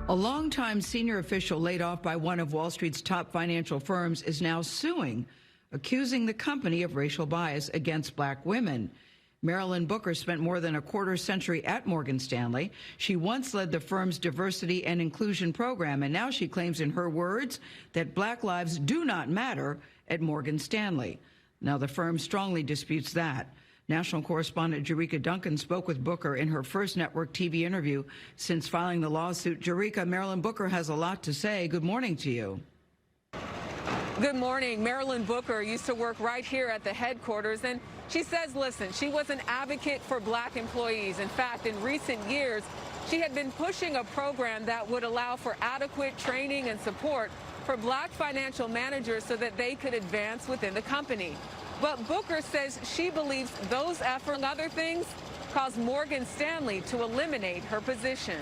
A longtime senior official laid off by one of Wall Street's top financial firms is now suing, accusing the company of racial bias against black women. Marilyn Booker spent more than a quarter-century at Morgan Stanley. She once led the firm's diversity and inclusion program, and now she claims, in her words, that black lives do not matter at Morgan Stanley. Now, the firm strongly disputes that. National correspondent Jericka Duncan spoke with Booker in her first network TV interview since filing the lawsuit. Jericka, Marilyn Booker has a lot to say. Good morning to you. Good morning. Marilyn Booker used to work right here at the headquarters, and she says, listen, she was an advocate for black employees. In fact, in recent years, she had been pushing a program that would allow for adequate training and support for black financial managers so that they could advance within the company. But Booker says she believes those efforts, among other things, caused Morgan Stanley to eliminate her position.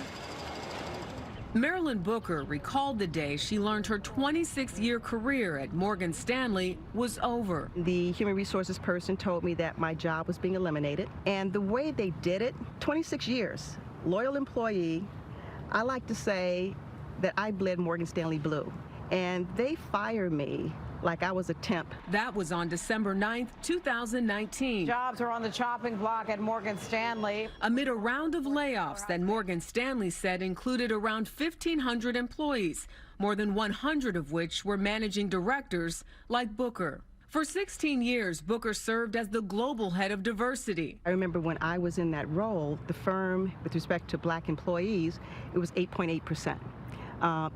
Marilyn Booker recalled the day she learned her 26-year career at Morgan Stanley was over. The human resources person told me that my job was being eliminated, and the way they did it, 26 years, loyal employee, I like to say that I bled Morgan Stanley blue, and they fired me like I was a temp. That was on December 9th, 2019. Jobs are on the chopping block at Morgan Stanley. Amid a round of layoffs that Morgan Stanley said included around 1,500 employees, more than 100 of which were managing directors like Booker. For 16 years, Booker served as the global head of diversity. I remember when I was in that role, the firm, with respect to black employees, it was 8.8%.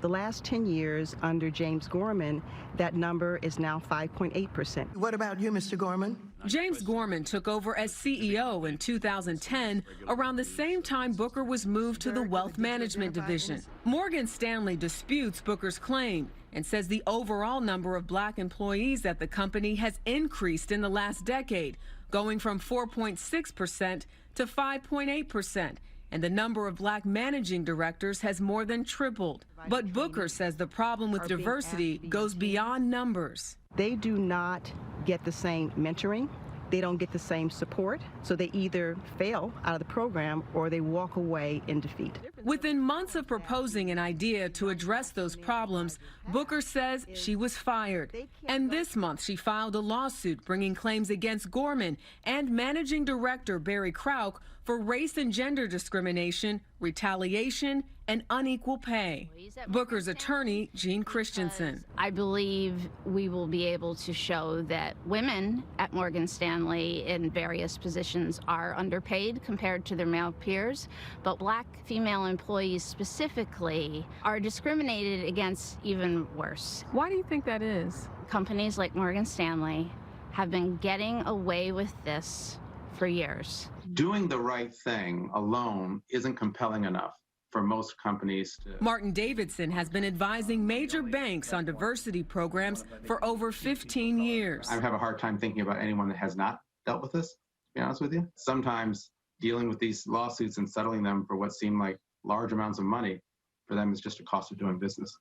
The last 10 years under James Gorman, that number is now 5.8%. What about you, Mr. Gorman? James Gorman took over as CEO in 2010, around the same time Booker was moved to the wealth management division. Morgan Stanley disputes Booker's claim and says the overall number of black employees at the company has increased in the last decade, going from 4.6% to 5.8%. And the number of black managing directors has more than tripled. But Booker says the problem with diversity goes beyond numbers. They do not get the same mentoring. They don't get the same support, so they either fail out of the program or they walk away in defeat. Within months of proposing an idea to address those problems, Booker says she was fired. And this month she filed a lawsuit bringing claims against Gorman and managing director Barry Crouch for race and gender discrimination, retaliation, and unequal pay. Booker's attorney, Jean Christensen. I believe we will be able to show that women at Morgan Stanley in various positions are underpaid compared to their male peers, but black female employees specifically are discriminated against even worse. Why do you think that is? Companies like Morgan Stanley have been getting away with this for years. Doing the right thing alone isn't compelling enough for most companies to... Martin Davidson has been advising major banks on diversity programs for over 15 years. I have a hard time thinking about anyone that has not dealt with this, to be honest with you. Sometimes dealing with these lawsuits and settling them for what seem like large amounts of money, for them is just a cost of doing business.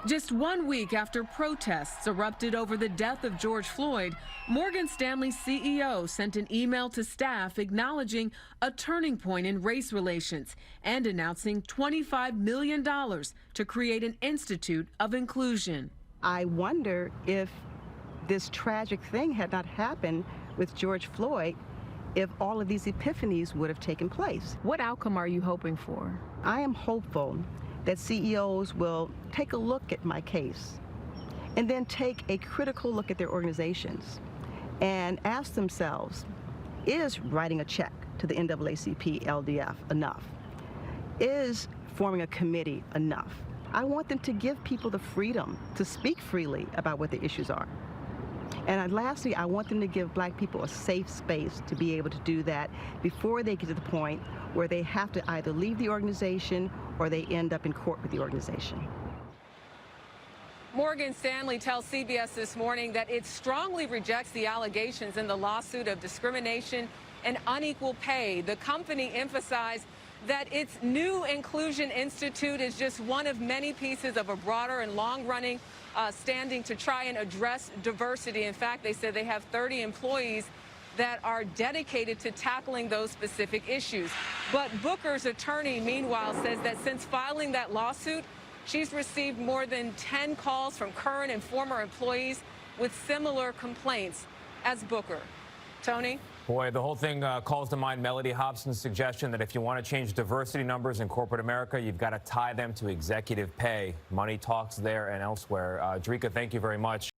Just 1 week after protests erupted over the death of George Floyd, Morgan Stanley's CEO sent an email to staff acknowledging a turning point in race relations and announcing $25 million to create an Institute of Inclusion. I wonder if this tragic thing had not happened with George Floyd, if all of these epiphanies would have taken place. What outcome are you hoping for? I am hopeful that CEOs will take a look at my case and then take a critical look at their organizations and ask themselves, is writing a check to the NAACP LDF enough? Is forming a committee enough? I want them to give people the freedom to speak freely about what the issues are. And lastly, I want them to give black people a safe space to be able to do that before they get to the point where they have to either leave the organization or they end up in court with the organization. Morgan Stanley tells CBS this morning that it strongly rejects the allegations in the lawsuit of discrimination and unequal pay. The company emphasized that its new Inclusion Institute is just one of many pieces of a broader and long-running standing to try and address diversity. In fact, they said they have 30 employees that are dedicated to tackling those specific issues. But Booker's attorney, meanwhile, says that since filing that lawsuit, she's received more than 10 calls from current and former employees with similar complaints as Booker. Tony? Boy, the whole thing calls to mind Melody Hobson's suggestion that if you want to change diversity numbers in corporate America, you've got to tie them to executive pay. Money talks there and elsewhere. Jericka, thank you very much.